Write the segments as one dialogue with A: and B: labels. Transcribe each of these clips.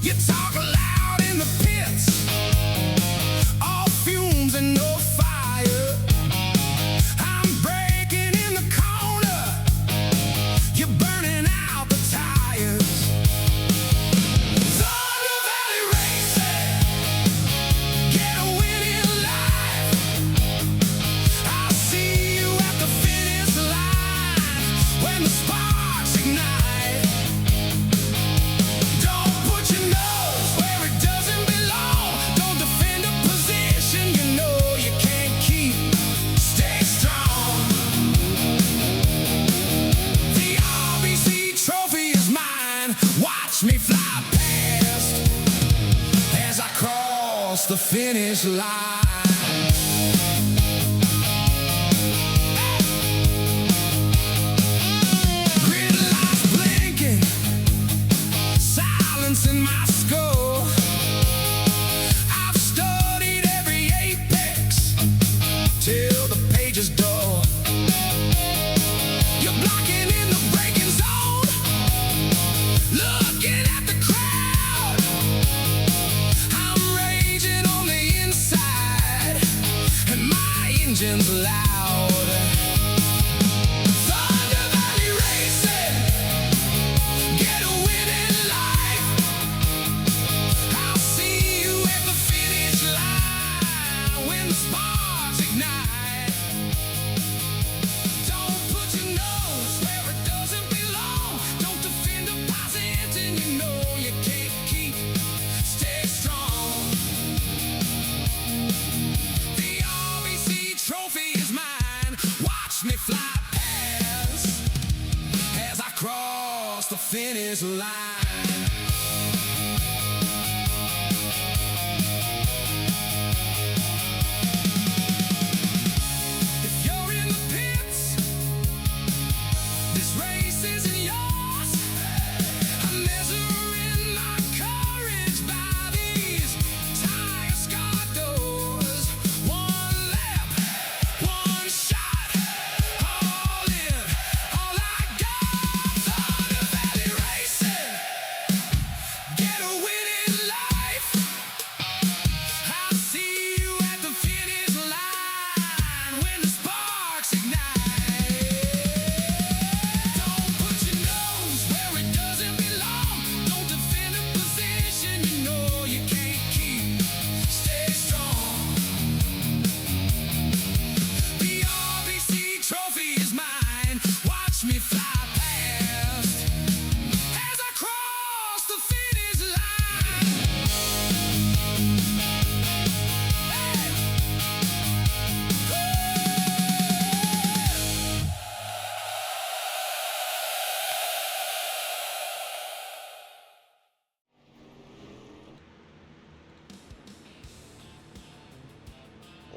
A: You talk loud in the pits, all fumes and no fire. I'm breaking in the corner, you're burning out the tires. Thunder Valley Racing, get a win in life. I'll see you at the finish line when the sparks ignite. Don't put your nose where it doesn't belong. Don't defend a position you know you can't keep. Stay strong. The RBC trophy is mine. Watch me fly past as I cross the finish line. Grid lights blinking, silence in my skull. I've studied every apex till the page is dull. You're blocking in the braking zone, looking at the crowd. I'm raging on the inside, and my engine's loud. Thunder Valley Racing, get a win in life. I'll see you at the finish line when the sparks ignite. Don't put your nose where it doesn't belong. Don't defend a position you know you can't keep. Stay strong. The RBC trophy is mine. Watch me fly past as I cross the finish line. If you're in the pits, this race isn't yours. I'm measuring my courage by these tire-scarred doors. One lap, one shot, all in, all I got. Thunder Valley Racing, get a win in life. I'll see you at the finish line when the sparks ignite. Don't put your nose where it doesn't belong. Don't defend a position you know you can't keep. Stay strong. The RBC trophy is mine. Watch me fly past as I cross the finish line.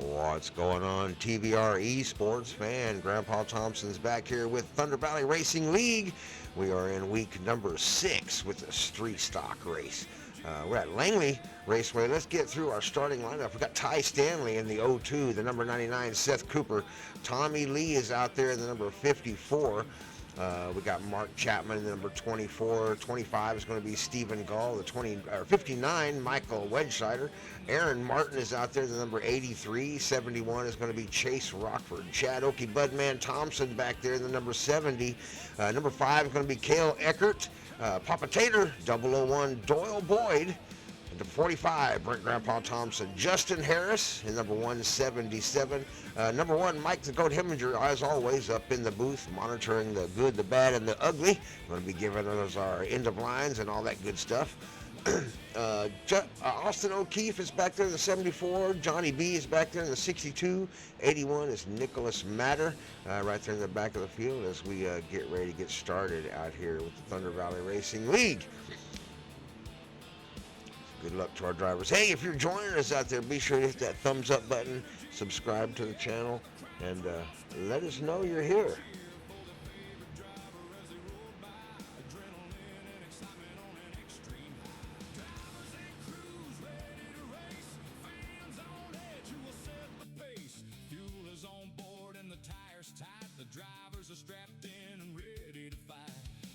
B: What's going on, TVR-Esports fan? Grandpa Thompson's back here with Thunder Valley Racing League. We are in week number 6 with the street stock race. We're at Langley Raceway. Let's get through our starting lineup. We've got Ty Stanley in the 02, the number 99, Seth Cooper. Tommy Lee is out there in the number 54. We got Mark Chapman, the number 24. 25 is going to be Stephen Gall. The 59, Michael Wedgesider. Aaron Martin is out there, the number 83. 71 is going to be Chase Rockford. Chad Okie Budman Thompson back there, the number 70. Number 5 is going to be Cale Eckert. Papa Tater, 001 Doyle Boyd. And to 45, Brent Grandpa Thompson. Justin Harris in number 177. Number 1, Mike the Goat Heminger, as always, up in the booth, monitoring the good, the bad, and the ugly. Going to be giving us our end of lines and all that good stuff. Austin O'Keefe is back there in the 74. Johnny B is back there in the 62. 81 is Nicholas Matter, right there in the back of the field as we get ready to get started out here with the Thunder Valley Racing League. Good luck to our drivers. Hey, if you're joining us out there, be sure to hit that thumbs up button, subscribe to the channel, and let us know you're here.
A: Drivers are strapped in and ready to fight.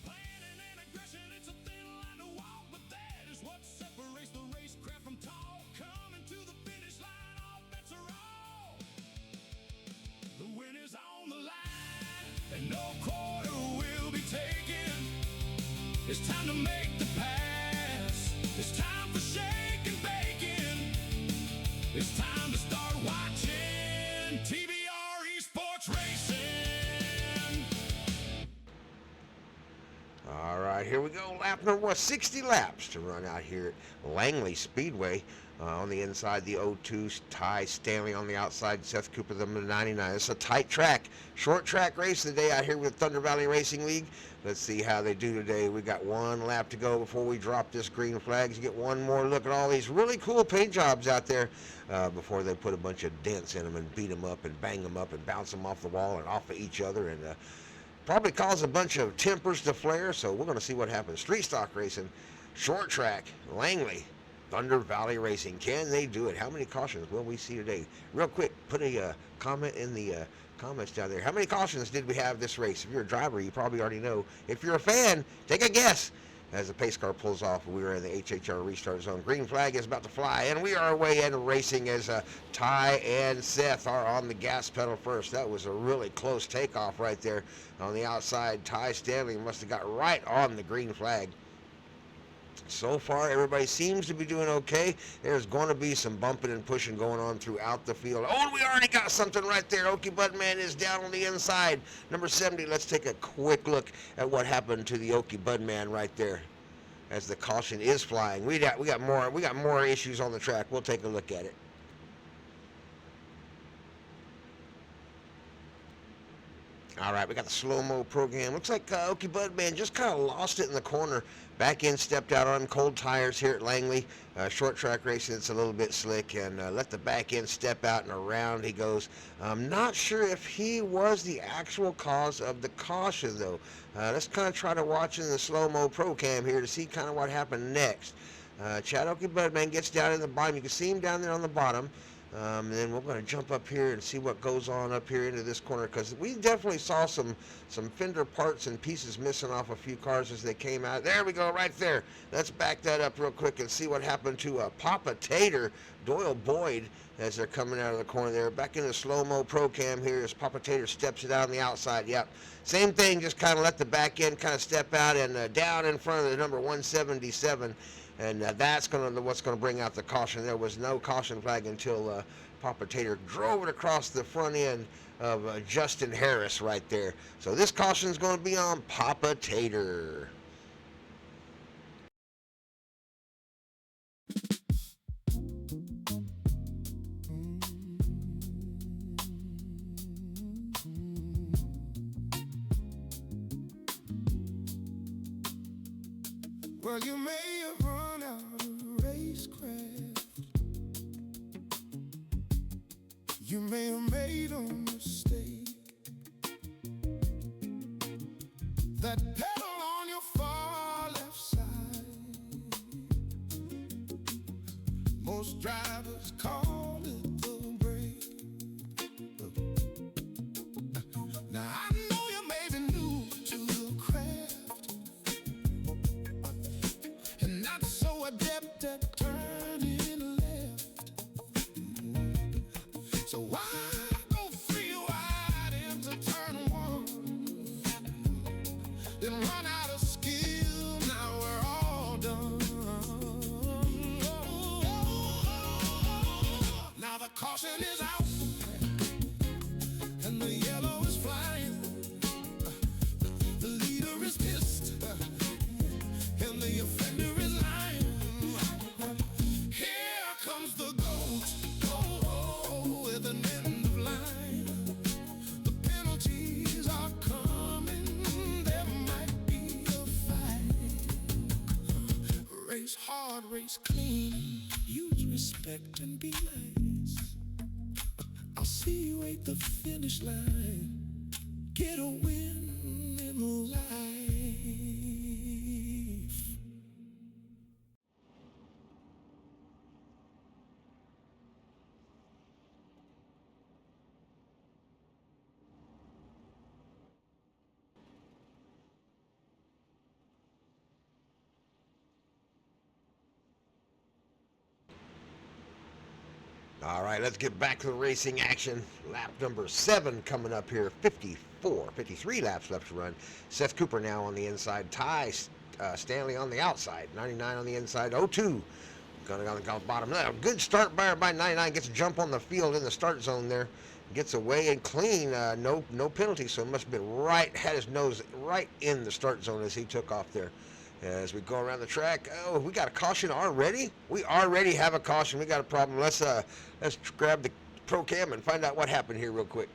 A: Planning and aggression, it's a thin line to walk, but that is what sets quarter will be taken. It's time to make the pass. It's time for shake and bacon. It's time to start watching TVR-Esports Racing.
B: All right, here we go. Lap number 60 laps to run out here at Langley Speedway. On the inside, the 02, Ty Stanley on the outside, Seth Cooper, the 99. It's a tight track, short track race today out here with Thunder Valley Racing League. Let's see how they do today. We got one lap to go before we drop this green flag. You get one more look at all these really cool paint jobs out there before they put a bunch of dents in them and beat them up and bang them up and bounce them off the wall and off of each other and probably cause a bunch of tempers to flare. So we're going to see what happens. Street stock racing, short track, Langley, Thunder Valley Racing. Can they do it? How many cautions will we see today? Real quick, put a comment in the comments down there. How many cautions did we have this race? If you're a driver, you probably already know. If you're a fan, take a guess. As the pace car pulls off, we are in the HHR restart zone. Green flag is about to fly, and we are away and racing as Ty and Seth are on the gas pedal first. That was a really close takeoff right there on the outside. Ty Stanley must have got right on the green flag. So far, everybody seems to be doing okay. There's going to be some bumping and pushing going on throughout the field. Oh, we already got something right there. Okie Budman is down on the inside. Number 70, let's take a quick look at what happened to the Okie Budman right there as the caution is flying. We got more issues on the track. We'll take a look at it. All right, we got the slow-mo program. Looks like Okie Budman just kind of lost it in the corner. Back in, stepped out on cold tires here at Langley. Short track racing, it's a little bit slick, and let the back end step out and around he goes. I'm not sure if he was the actual cause of the caution, though. Let's kind of try to watch in the slow-mo pro cam here to see kind of what happened next. Chad Okie Budman gets down in the bottom. You can see him down there on the bottom. And then we're going to jump up here and see what goes on up here into this corner, because we definitely saw some fender parts and pieces missing off a few cars as they came out. There we go, right there. Let's back that up real quick and see what happened to Papa Tater, Doyle Boyd, as they're coming out of the corner there. Back in the slow-mo pro cam here as Papa Tater steps it out on the outside. Yep, same thing, just kind of let the back end kind of step out and down in front of the number 177. And that's what's going to bring out the caution. There was no caution flag until Papa Tater drove it across the front end of Justin Harris right there. So this caution is going to be on Papa Tater.
A: Well, you may have run out of racecraft. You may have made a mistake. That pedal on your far left side, most drivers call it the brake. Now I know you may be new to the craft and not so adept at turning left. So why go free wide into turn one, then run out of skill? Now we're all done. Now the caution is out and the yellow is flying. The leader is pissed and the offender is lying. Here comes the goat with an end of line. The penalties are coming. There might be a fight. Race hard, race clean. Use respect and be nice. I'll see you at the finish line. Get a win in life.
B: All right, let's get back to the racing action. Lap number 7 coming up here. 53 laps left to run. Seth Cooper now on the inside. Ty Stanley on the outside. 99 on the inside. 02 going on the bottom. Now, good start by 99. Gets a jump on the field in the start zone there. Gets away and clean. No penalty, so it must have been right, had his nose right in the start zone as he took off there. As we go around the track, oh, we got a caution already? We already have a caution. We got a problem. Let's grab the pro cam and find out what happened here real quick.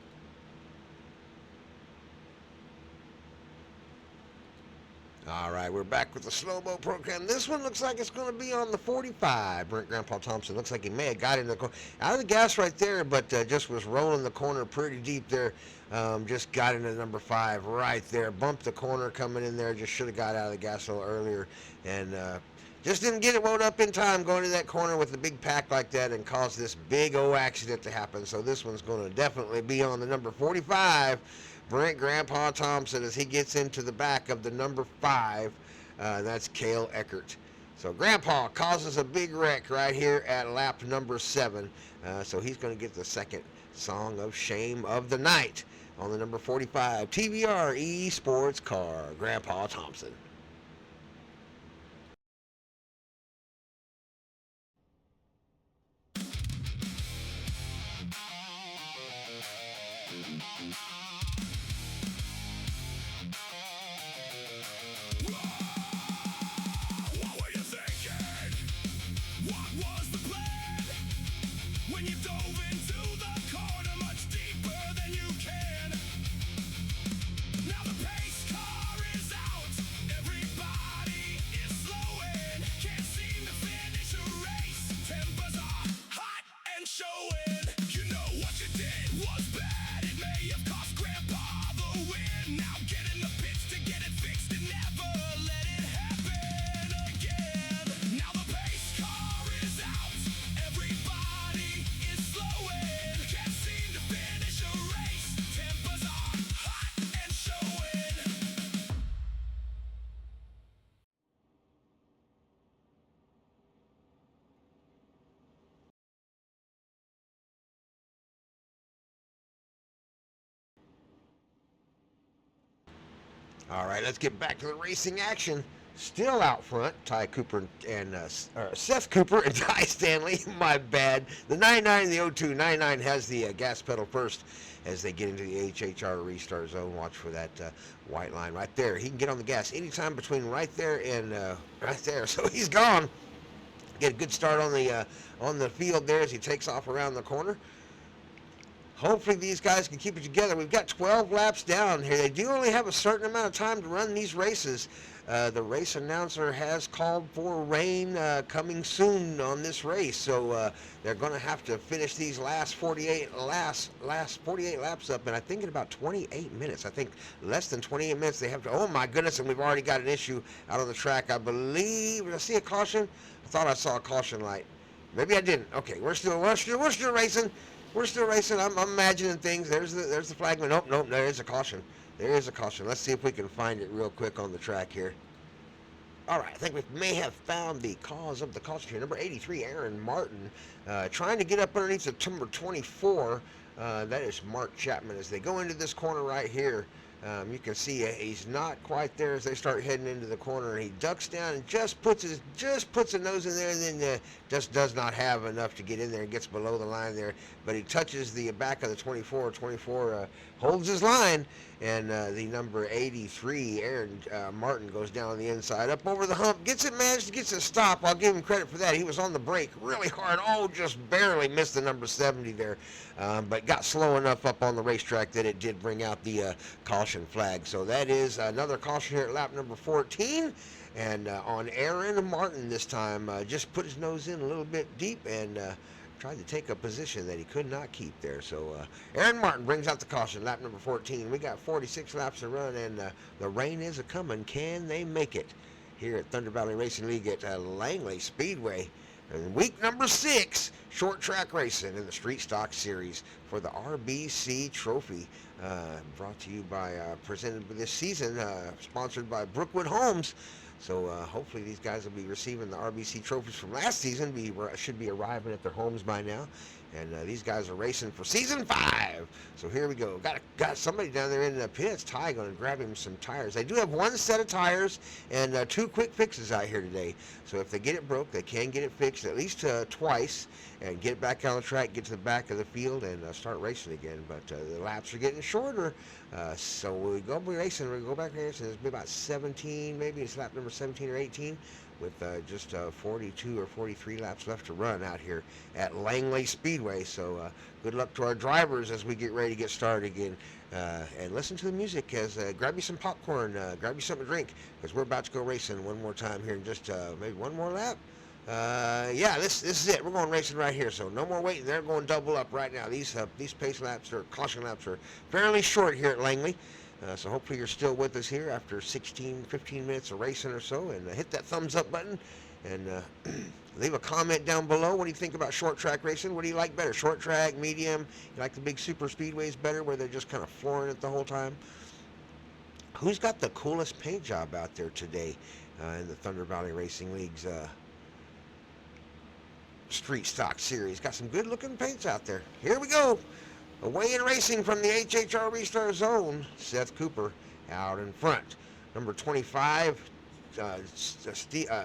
B: All right, we're back with the slow-mo program. This one looks like it's going to be on the 45. Grandpa Thompson looks like he may have got in the corner. Out of the gas right there, but just was rolling the corner pretty deep there. Just got into number 5 right there. Bumped the corner coming in there. Just should have got out of the gas a little earlier. And just didn't get it wound up in time going to that corner with the big pack like that and caused this big old accident to happen. So this one's going to definitely be on the number 45. Brent Grandpa Thompson as he gets into the back of the number 5. That's Cale Eckert. So Grandpa causes a big wreck right here at lap number 7. So he's going to get the second song of shame of the night on the number 45 TVR-Esports car, Grandpa Thompson.
A: What were you thinking? What was the plan? When you dove into the corner much deeper than you can. Now the pace car is out. Everybody is slowing. Can't seem to finish a race. Tempers are hot and showing. You know what you did was bad. It may have cost Grandpa the win. Now get in the pits to get it fixed and never let it happen again. Now the pace car is out. Everybody is slowing. Can't seem to finish a race. Tempers are hot and showing.
B: All right, let's get back to the racing action. Still out front, Ty Cooper and Seth Cooper and Ty Stanley. My bad. The 99 and the 02. 99 has the gas pedal first as they get into the HHR restart zone. Watch for that white line right there. He can get on the gas anytime between right there and right there. So he's gone. Get a good start on the field there as he takes off around the corner. Hopefully these guys can keep it together. We've got 12 laps down here. They do only have a certain amount of time to run these races. The race announcer has called for rain coming soon on this race, so they're going to have to finish these last 48 laps up, and I think in about 28 minutes. I think less than 28 minutes they have to. Oh my goodness! And we've already got an issue out on the track. I believe. Did I see a caution? I thought I saw a caution light. Maybe I didn't. Okay, we're still racing. We're still racing. I'm imagining things. There's the flagman. Nope. There is a caution. There is a caution. Let's see if we can find it real quick on the track here. All right, I think we may have found the cause of the caution here. Number 83, Aaron Martin, trying to get up underneath the number 24. That is Mark Chapman. As they go into this corner right here, you can see he's not quite there as they start heading into the corner. And he ducks down and just puts a nose in there, and then just does not have enough to get in there and gets below the line there. But he touches the back of the 24. 24 holds his line, and the number 83, Aaron Martin, goes down the inside, up over the hump, managed to get to stop. I'll give him credit for that. He was on the brake really hard. Oh, just barely missed the number 70 there, but got slow enough up on the racetrack that it did bring out the caution flag. So that is another caution here at lap number 14. And on Aaron Martin this time, just put his nose in a little bit deep and tried to take a position that he could not keep there. So Aaron Martin brings out the caution, lap number 14. We got 46 laps to run, and the rain is a-coming. Can they make it here at Thunder Valley Racing League at Langley Speedway? And week number 6, short track racing in the Street Stock Series for the RBC Trophy. Brought to you by, presented this season, sponsored by Brookwood Homes. So hopefully these guys will be receiving the RBC trophies from last season. Should be arriving at their homes by now. And these guys are racing for season 5. So here we go. Got somebody down there in the pits. Ty going to grab him some tires. They do have one set of tires and 2 quick fixes out here today. So if they get it broke, they can get it fixed at least twice and get it back on the track, get to the back of the field, and start racing again. But the laps are getting shorter. So we go racing. We go back racing. There's about 17, maybe it's lap number 17 or 18. With just 42 or 43 laps left to run out here at Langley Speedway. So good luck to our drivers as we get ready to get started again. And listen to the music as grab you some popcorn, grab you something to drink, because we're about to go racing one more time here in just maybe one more lap. Yeah, this is it. We're going racing right here, so no more waiting. They're going double up right now. These pace laps or caution laps are fairly short here at Langley. So hopefully you're still with us here after 15 minutes of racing or so, and hit that thumbs up button and leave a comment down below. What do you think about short track racing? What do you like better, short track, medium? You like the big super speedways better where they're just kind of flooring it the whole time? Who's got the coolest paint job out there today in the Thunder Valley Racing League's Street Stock Series? Got some good looking paints out there. Here we go. Away in racing from the HHR Restart Zone, Seth Cooper out in front. Number 25,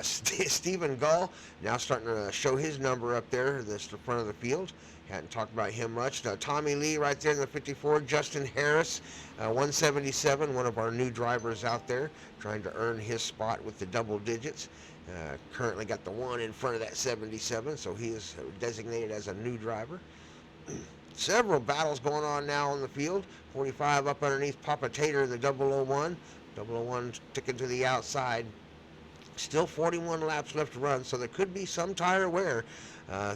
B: Stephen Gull, now starting to show his number up there, this the front of the field. Hadn't talked about him much. Tommy Lee right there in the 54. Justin Harris, 177, one of our new drivers out there, trying to earn his spot with the double digits. Currently got the 1 in front of that 77, so he is designated as a new driver. Several battles going on now on the field. 45 up underneath Papa Tater, the 001. 001 sticking to the outside. Still 41 laps left to run, so there could be some tire wear.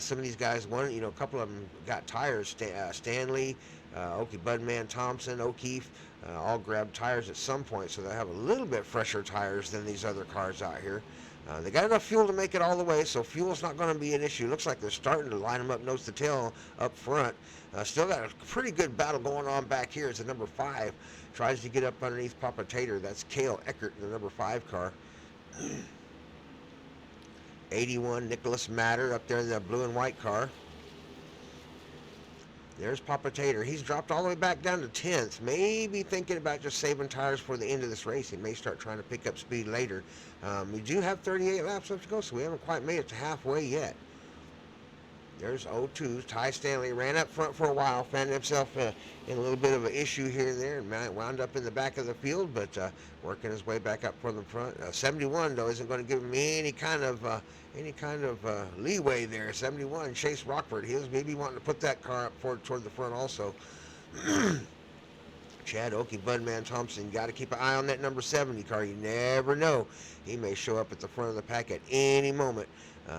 B: Some of these guys, a couple of them got tires. Stanley, Budman, Thompson, O'Keefe, all grabbed tires at some point, so they have a little bit fresher tires than these other cars out here. They got enough fuel to make it all the way, so fuel's not going to be an issue. Looks like they're starting to line them up nose to tail up front. Still got a pretty good battle going on back here as the number 5 tries to get up underneath Papa Tater. That's Cale Eckert in the number 5 car. 81, Nicholas Matter up there in the blue and white car. There's Papa Tater. He's dropped all the way back down to 10th. Maybe thinking about just saving tires for the end of this race. He may start trying to pick up speed later. We do have 38 laps left to go, so we haven't quite made it to halfway yet. There's 02. Ty Stanley ran up front for a while, found himself in a little bit of an issue here and there, and wound up in the back of the field, but working his way back up from the front. 71, though, isn't going to give him any kind of leeway there. 71, Chase Rockford. He was maybe wanting to put that car up toward the front also. Chad Okie, Budman Thompson, got to keep an eye on that number 70 car. You never know. He may show up at the front of the pack at any moment.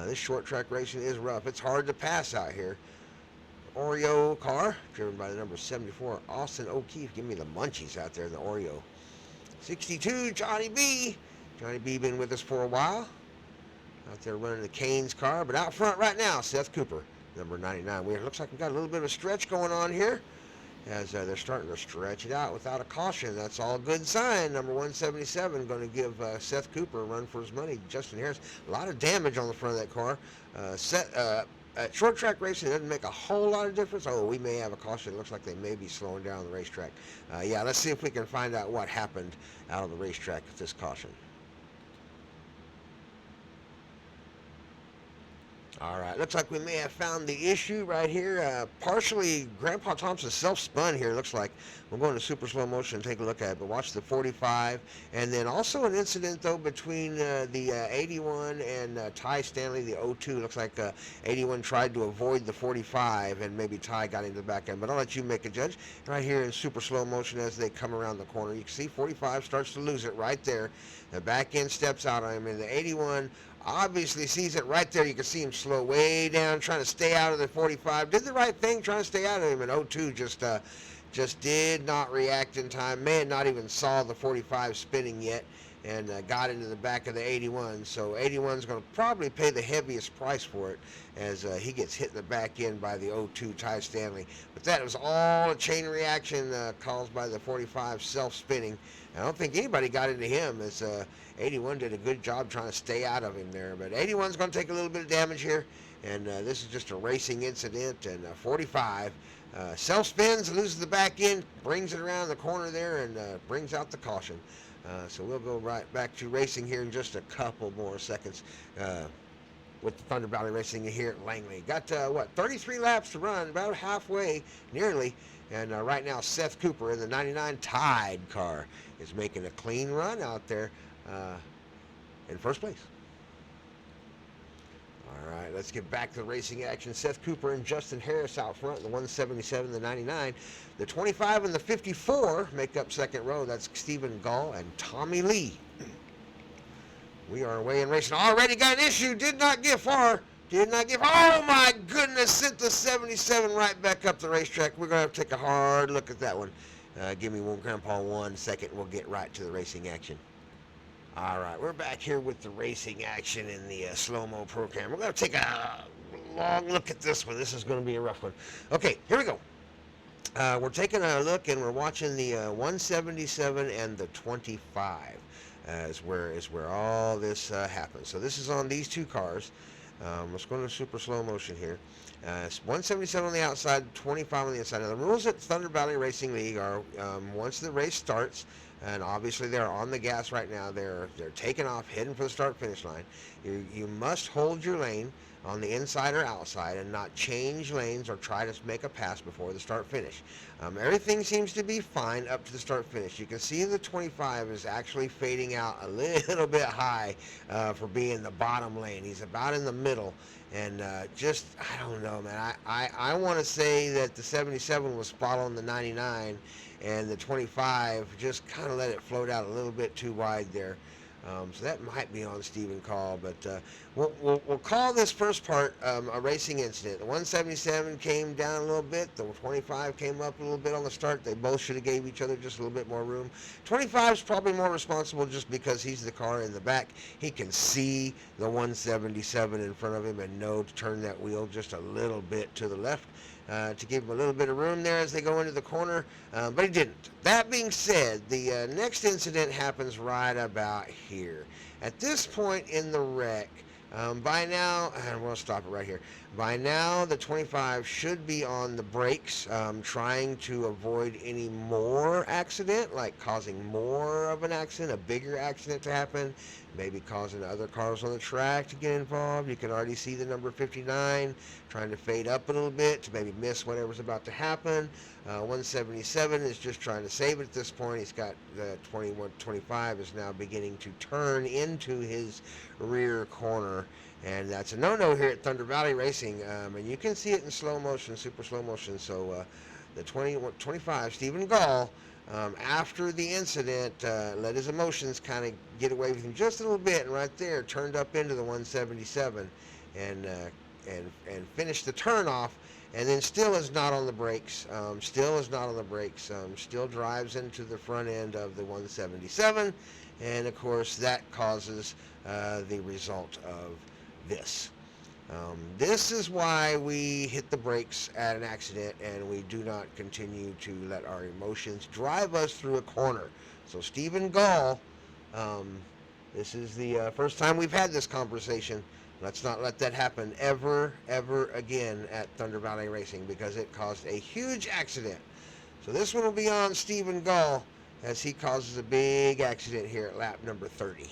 B: This short track racing is rough. It's hard to pass out here. Oreo car, driven by the number 74, Austin O'Keefe. Give me the munchies out there in the Oreo. 62, Johnny B. Johnny B been with us for a while. Out there running the Canes car, but out front right now, Seth Cooper, number 99. It looks like we've got a little bit of a stretch going on here as they're starting to stretch it out without a caution. That's all a good sign. Number 177 going to give Seth Cooper a run for his money. Justin Harris, a lot of damage on the front of that car. At short track racing, it doesn't make a whole lot of difference. Oh, we may have a caution. It looks like they may be slowing down the racetrack. Yeah, let's see if we can find out what happened out on the racetrack with this caution. All right, looks like we may have found the issue right here. Partially, Grandpa Thompson self-spun here, looks like. We're going to super slow motion and take a look at it, but watch the 45. And then also an incident, though, between the 81 and Ty Stanley, the 02. Looks like 81 tried to avoid the 45, and maybe Ty got into the back end. But I'll let you make a judge. Right here in super slow motion as they come around the corner, you can see 45 starts to lose it right there. The back end steps out on him, and the 81 obviously sees it right there. You can see him slow way down, trying to stay out of the 45. Did the right thing, trying to stay out of him. And 02 just did not react in time. May have not even saw the 45 spinning yet. and got into the back of the 81. So 81's going to probably pay the heaviest price for it as he gets hit in the back end by the 02 Ty Stanley. But that was all a chain reaction caused by the 45 self-spinning. I don't think anybody got into him as 81 did a good job trying to stay out of him there. But 81's going to take a little bit of damage here, and this is just a racing incident. And 45 self-spins, loses the back end, brings it around the corner there, and brings out the caution. So we'll go right back to racing here in just a couple more seconds with the Thunder Valley Racing here at Langley. Got, 33 laps to run, about halfway, nearly. And right now, Seth Cooper in the 99 Tide car is making a clean run out there in first place. All right, let's get back to the racing action. Seth Cooper and Justin Harris out front, the 177, the 99. The 25 and the 54 make up second row. That's Stephen Gall and Tommy Lee. We are away in racing. Already got an issue. Did not get far. Oh, my goodness. Sent the 77 right back up the racetrack. We're going to have to take a hard look at that one. Give me Grandpa 1 second. We'll get right to the racing action. All right, we're back here with the racing action in the slow-mo program. We're going to take a long look at this one. This is going to be a rough one. Okay, here we go. We're taking a look, and we're watching the 177 and the 25 is where all this happens. So this is on these two cars. Let's go into super slow motion here. It's 177 on the outside, 25 on the inside. Now, the rules at Thunder Valley Racing League are once the race starts, and obviously they're on the gas right now. They're taking off, heading for the start-finish line. You must hold your lane on the inside or outside and not change lanes or try to make a pass before the start-finish. Everything seems to be fine up to the start-finish. You can see the 25 is actually fading out a little bit high for being the bottom lane. He's about in the middle. And I don't know, man. I want to say that the 77 was spot on the 99, and the 25 just kind of let it float out a little bit too wide there. So that might be on Stephen Call, but we'll call this first part a racing incident. The 177 came down a little bit. The 25 came up a little bit on the start. They both should have gave each other just a little bit more room. 25 is probably more responsible just because he's the car in the back. He can see the 177 in front of him and know to turn that wheel just a little bit to the left. To give him a little bit of room there as they go into the corner, but he didn't. That being said, the next incident happens right about here. At this point in the wreck, by now, and we'll stop it right here. By now, the 25 should be on the brakes, trying to avoid any more accident, like causing more of an accident, a bigger accident to happen, maybe causing other cars on the track to get involved. You can already see the number 59 trying to fade up a little bit to maybe miss whatever's about to happen. 177 is just trying to save it at this point. He's got the 25 is now beginning to turn into his rear corner. And that's a no-no here at Thunder Valley Racing. And you can see it in slow motion, super slow motion. So the 25, Stephen Gall, after the incident, let his emotions kind of get away with him just a little bit. And right there, turned up into the 177 and finished the turn off. And then still is not on the brakes. Still drives into the front end of the 177. And, of course, that causes the result of this. This is why we hit the brakes at an accident and we do not continue to let our emotions drive us through a corner. So Stephen Gall, this is the first time we've had this conversation. Let's not let that happen ever again at Thunder Valley Racing because it caused a huge accident. So this one will be on Stephen Gall as he causes a big accident here at lap number 30.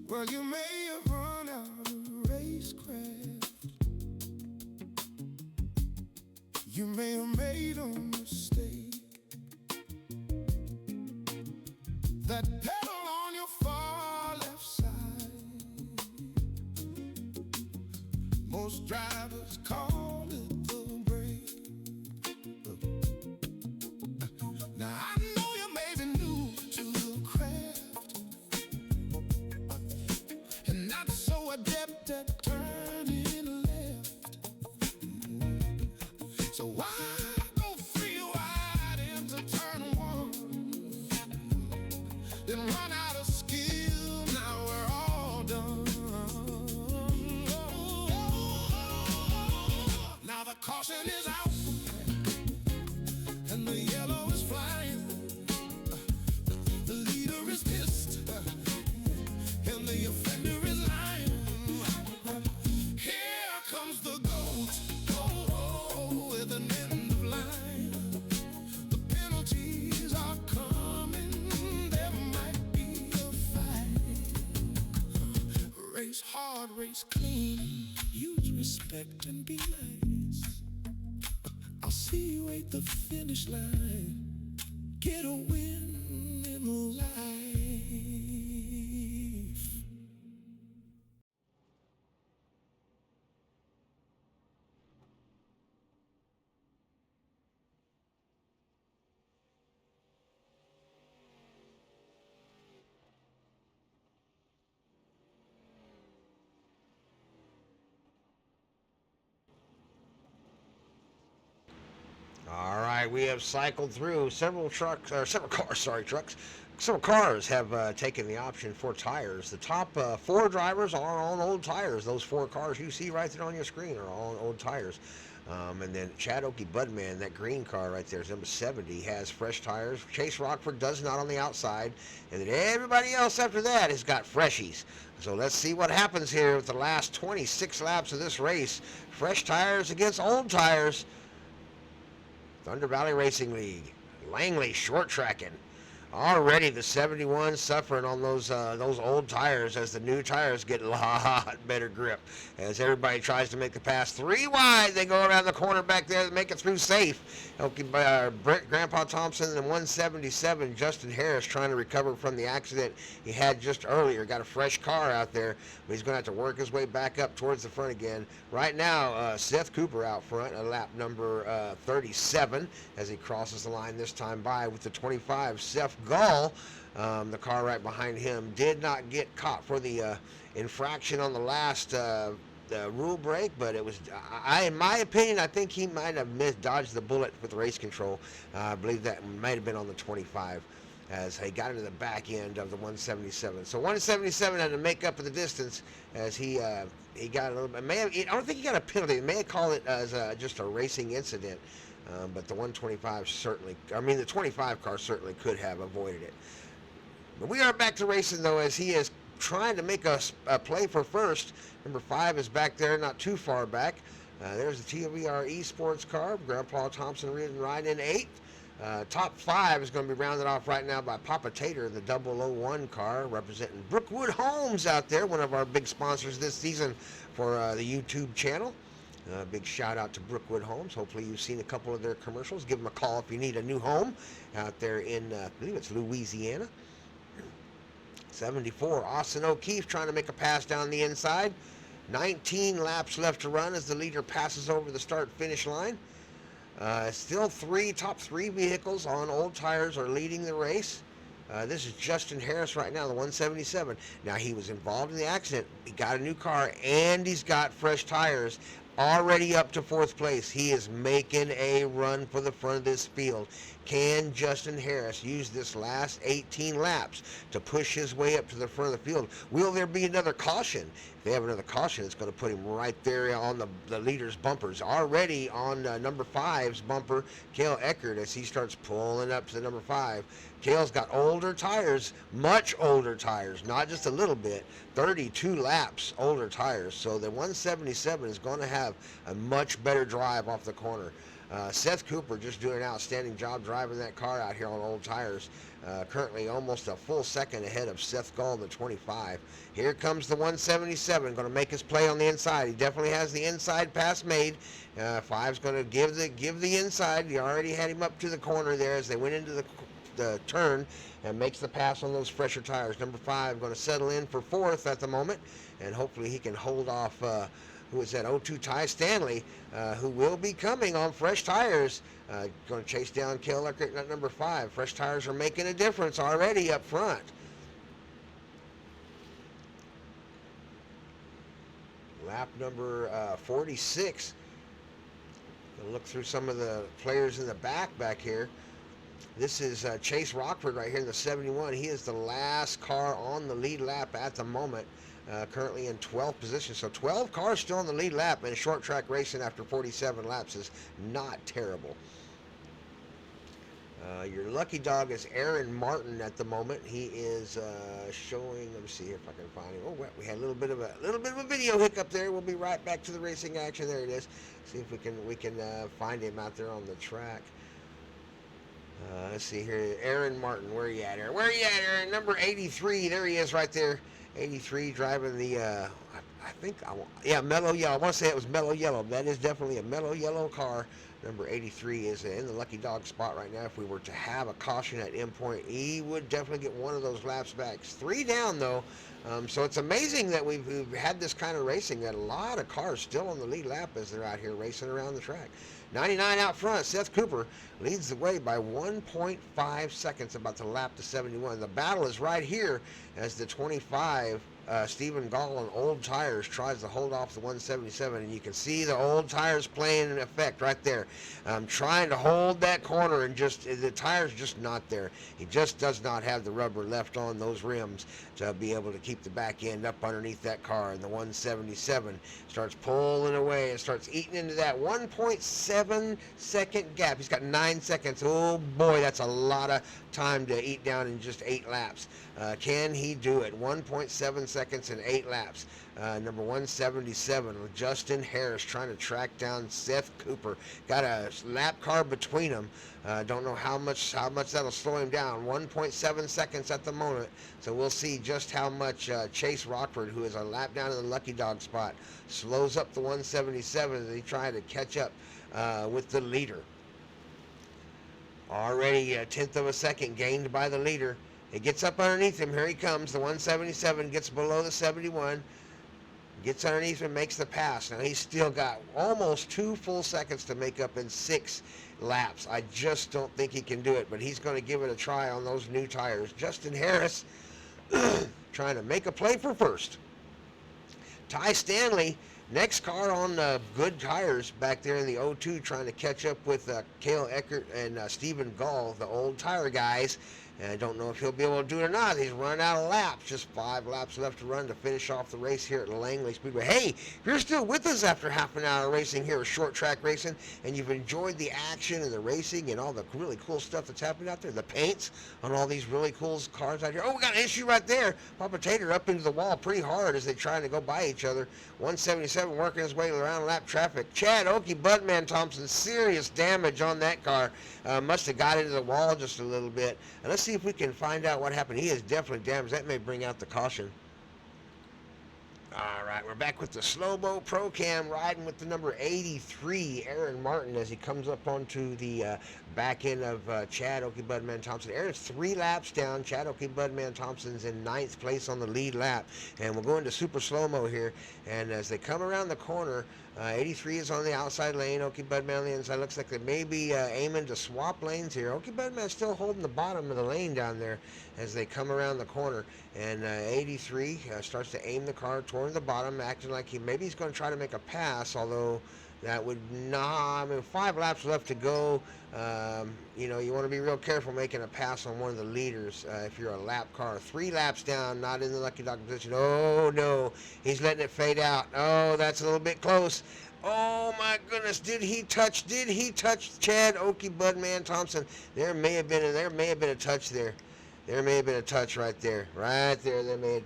A: Well, you may have run out of racecraft. You may have made a mistake. That pedal on your far left side, most drivers call it the brake. Now I know you may be new to the craft, at turning left. So why go free wide into turn one? Then run out of skill, now we're all done. Now the caution is out, and the yellow is flying. The leader is pissed, and the offender is lying. Here comes the goat, with an end of line. The penalties are coming, there might be a fight. Race hard, race clean, use respect and be nice. I'll see you at the finish line. Get a win in life.
B: All right, we have cycled through several cars have taken the option for tires. The top 4 drivers are on old tires. Those 4 cars you see right there on your screen are all on old tires. And then Chad Oakey Budman, that green car right there is number 70, has fresh tires. Chase Rockford does not on the outside. And then everybody else after that has got freshies. So let's see what happens here with the last 26 laps of this race. Fresh tires against old tires. Thunder Valley Racing League. Langley short tracking. Already the 71 suffering on those old tires as the new tires get a lot better grip. As everybody tries to make the pass 3 wide, they go around the corner back there to make it through safe. Grandpa Thompson and 177, Justin Harris trying to recover from the accident he had just earlier. Got a fresh car out there, but he's going to have to work his way back up towards the front again. Right now, Seth Cooper out front, a lap number 37, as he crosses the line this time by with the 25, Seth Gall. The car right behind him did not get caught for the infraction on the last rule break, but it was, in my opinion, I think he might have dodged the bullet with race control. I believe that might have been on the 25 as he got into the back end of the 177. So 177 had to make up for the distance as he got a little bit. I don't think he got a penalty. He may have called it as just a racing incident. But the 125 certainly, the 25 car certainly could have avoided it. But we are back to racing, though, as he is trying to make a play for first. Number 5 is back there, not too far back. There's the TVR-Esports car. Grandpa Thompson riding in 8th. Top 5 is going to be rounded off right now by Papa Tater, the 001 car, representing Brookwood Homes out there, one of our big sponsors this season for the YouTube channel. Big shout out to Brookwood Homes. Hopefully you've seen a couple of their commercials. Give them a call if you need a new home out there in, I believe it's Louisiana. 74, Austin O'Keefe trying to make a pass down the inside. 19 laps left to run as the leader passes over the start-finish line. Still top 3 vehicles on old tires are leading the race. This is Justin Harris right now, the 177. Now, he was involved in the accident. He got a new car, and he's got fresh tires. Already up to 4th place. He is making a run for the front of this field. Can Justin Harris use this last 18 laps to push his way up to the front of the field? Will there be another caution? If they have another caution, it's going to put him right there on the leader's bumpers. Already on number 5's bumper, Cale Eckert, as he starts pulling up to the number 5. Cale's got older tires, much older tires, not just a little bit, 32 laps older tires. So the 177 is going to have a much better drive off the corner. Seth Cooper just doing an outstanding job driving that car out here on old tires. Currently almost a full second ahead of Seth Gall, the 25. Here comes the 177, going to make his play on the inside. He definitely has the inside pass made. 5's going to give the inside. He already had him up to the corner there as they went into the turn and makes the pass on those fresher tires. Number 5 going to settle in for 4th at the moment, and hopefully he can hold off who is that, 02 Ty Stanley, who will be coming on fresh tires. Going to chase down Cale Eckert at number 5. Fresh tires are making a difference already up front. Lap number 46. We'll look through some of the players in the back here. This is Chase Rockford right here in the 71. He is the last car on the lead lap at the moment, currently in 12th position. So 12 cars still on the lead lap in short track racing after 47 laps is not terrible. Your lucky dog is Aaron Martin at the moment. He is showing. Let me see if I can find him. Oh, we had a little bit of a video hiccup there. We'll be right back to the racing action. There it is. See if we can find him out there on the track. Let's see here. Aaron Martin, where are you at, Aaron? Where are you at, Aaron? Number 83. There he is right there. 83 driving the, mellow yellow. I want to say it was mellow yellow. That is definitely a mellow yellow car. Number 83 is in the lucky dog spot right now. If we were to have a caution at end point, he would definitely get one of those laps back. 3 down, though. So it's amazing that we've had this kind of racing, that a lot of cars still on the lead lap as they're out here racing around the track. 99 out front, Seth Cooper leads the way by 1.5 seconds, about to lap to 71. The battle is right here as the 25, Stephen Gall on old tires tries to hold off the 177, and you can see the old tires playing an effect right there. Trying to hold that corner, and just the tire's just not there. He just does not have the rubber left on those rims to be able to keep the back end up underneath that car, and the 177 starts pulling away and starts eating into that 1.7 second gap. He's got 9 seconds. Oh boy, that's a lot of time to eat down in just 8 laps. Can he do it? 1.7 seconds in 8 laps. Number 177 with Justin Harris trying to track down Seth Cooper. Got a lap car between them. Don't know how much that'll slow him down. 1.7 seconds at the moment. So we'll see just how much Chase Rockford, who is a lap down in the lucky dog spot, slows up the 177 as he tries to catch up with the leader. Already a tenth of a second gained by the leader. It gets up underneath him. Here he comes. The 177 gets below the 71. Gets underneath him, makes the pass. Now he's still got almost 2 full seconds to make up in 6 laps. I just don't think he can do it, but he's going to give it a try on those new tires. Justin Harris trying to make a play for first. Ty Stanley, next car on good tires back there in the 02, trying to catch up with Cale Eckert and Stephen Gall, the old tire guys. And I don't know if he'll be able to do it or not. He's running out of laps. Just 5 laps left to run to finish off the race here at Langley Speedway. Hey, if you're still with us after half an hour racing here at Short Track Racing, and you've enjoyed the action and the racing and all the really cool stuff that's happening out there, the paints on all these really cool cars out here. Oh, we got an issue right there. Papa Tater up into the wall pretty hard as they try to go by each other. 177 working his way around lap traffic. Chad Oakey, Budman Thompson, serious damage on that car. Must have got into the wall just a little bit. And let's see if we can find out what happened. He is definitely damaged. That may bring out the caution. All right, we're back with the Slow-Mo Pro Cam riding with the number 83, Aaron Martin, as he comes up onto the back end of Chad Oakey Budman Thompson. Aaron's 3 laps down. Chad Oakey Budman Thompson's in 9th place on the lead lap. And we'll go into super slow-mo here. And as they come around the corner, 83 is on the outside lane. Oakey Budman on the inside. Looks like they may be aiming to swap lanes here. Oakey Budman still holding the bottom of the lane down there as they come around the corner. And 83 starts to aim the car toward the bottom, acting like he's going to try to make a pass, although that would not. I mean, 5 laps left to go. You want to be real careful making a pass on one of the leaders if you're a lap car. 3 laps down, not in the lucky dog position. Oh, no. He's letting it fade out. Oh, that's a little bit close. Oh, my goodness. Did he touch Chad Oakey Budman Thompson? There may have been a touch there. There may have been a touch right there.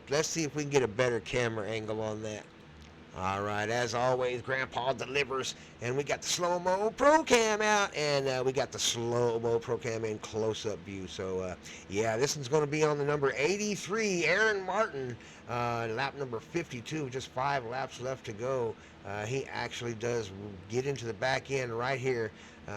B: Let's see if we can get a better camera angle on that. All right, as always, Grandpa delivers, and we got the Slow-Mo Pro Cam out, and we got the Slow-Mo Pro Cam in close-up view. So, this one's going to be on the number 83, Aaron Martin, lap number 52, just 5 laps left to go. He actually does get into the back end right here.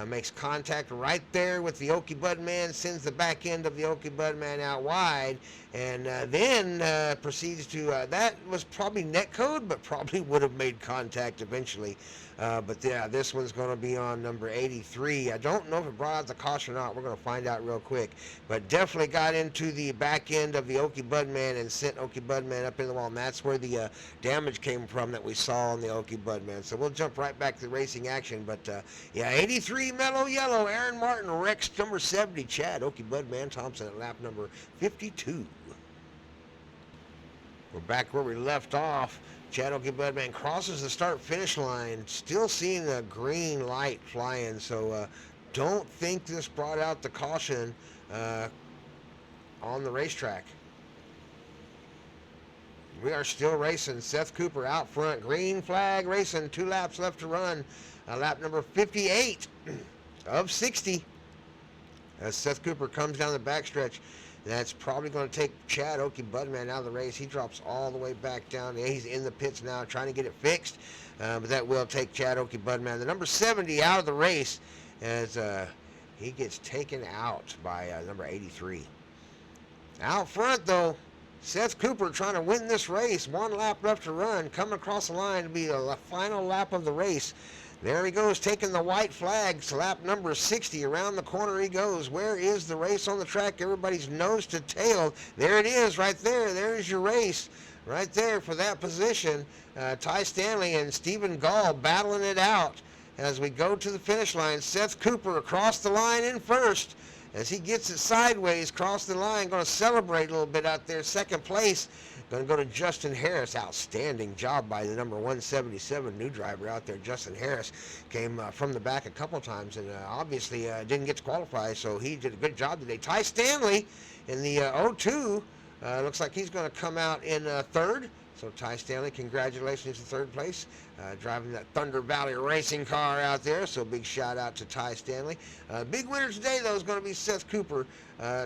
B: Makes contact right there with the Okie Bud man, sends the back end of the Okie Bud man out wide, and then proceeds to, that was probably net code, but probably would have made contact eventually. But yeah, this one's going to be on number 83. I don't know if it brought out the caution or not. We're going to find out real quick. But definitely got into the back end of the Okie Bud man and sent Okie Bud man up in the wall. And that's where the damage came from that we saw on the Okie Bud man. So we'll jump right back to the racing action. But yeah, 83 Mellow Yellow. Aaron Martin wrecks number 70. Chad Okie Bud man Thompson at lap number 52. We're back where we left off. Chad Okie Budman crosses the start-finish line. Still seeing a green light flying, so don't think this brought out the caution on the racetrack. We are still racing. Seth Cooper out front. Green flag racing. 2 laps left to run. Lap number 58 of 60. As Seth Cooper comes down the backstretch. That's probably going to take Chad Okie Budman out of the race. He drops all the way back down. Yeah, he's in the pits now trying to get it fixed. But that will take Chad Okie Budman, the number 70, out of the race as he gets taken out by number 83. Out front, though, Seth Cooper trying to win this race. 1 lap left to run. Coming across the line to be the final lap of the race. There he goes, taking the white flag to lap number 60. Around the corner he goes. Where is the race on the track? Everybody's nose to tail. There it is right there. There's your race right there for that position. Ty Stanley and Stephen Gall battling it out as we go to the finish line. Seth Cooper across the line in first. As he gets it sideways, across the line, going to celebrate a little bit out there. Second place, going to go to Justin Harris. Outstanding job by the number 177 new driver out there. Justin Harris came from the back a couple times and obviously didn't get to qualify, so he did a good job today. Ty Stanley in the 02, looks like he's going to come out in third. So Ty Stanley, congratulations to third place, driving that Thunder Valley racing car out there. So big shout out to Ty Stanley. Big winner today, though, is going to be Seth Cooper.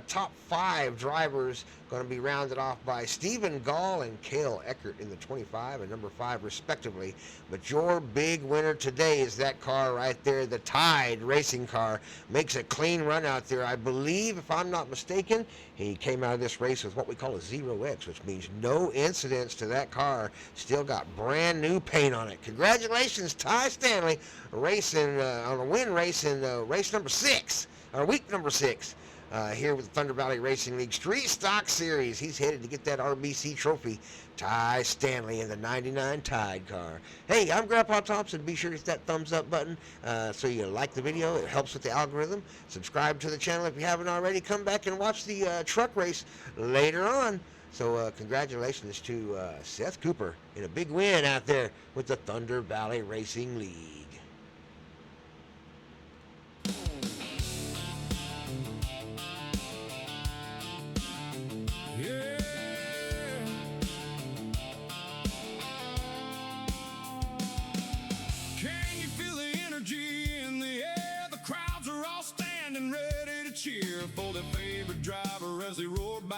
B: Top 5 drivers going to be rounded off by Stephen Gall and Cale Eckert in the 25 and number 5 respectively. But your big winner today is that car right there, the Tide racing car. Makes a clean run out there. I believe, if I'm not mistaken, he came out of this race with what we call a 0X, which means no incidents to that car. Still got brand new paint on it. Congratulations, Ty Stanley, racing on a win race in race number 6, or week number 6. Here with the Thunder Valley Racing League Street Stock Series. He's headed to get that RBC trophy. Ty Stanley in the 99 Tide car. Hey, I'm Grandpa Thompson. Be sure to hit that thumbs up button so you like the video. It helps with the algorithm. Subscribe to the channel if you haven't already. Come back and watch the truck race later on. So congratulations to Seth Cooper in a big win out there with the Thunder Valley Racing League.
A: For their favorite driver as they roar by,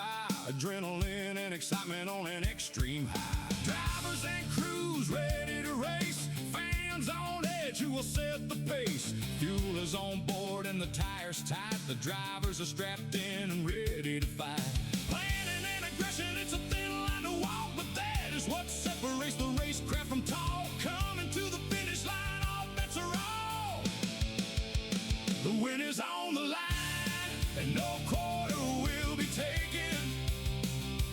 A: adrenaline and excitement on an extreme high. Drivers and crews ready to race, fans on edge who will set the pace. Fuel is on board and the tires tight, the drivers are strapped in and ready to fight. Planning and aggression, it's a thin line to walk, but that is what separates the racecraft from talk. Coming to the finish line, all bets are off. The win is on the line, and no quarter will be taken.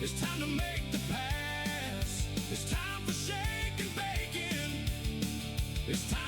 A: It's time to make the pass. It's time for shake and bacon. It's time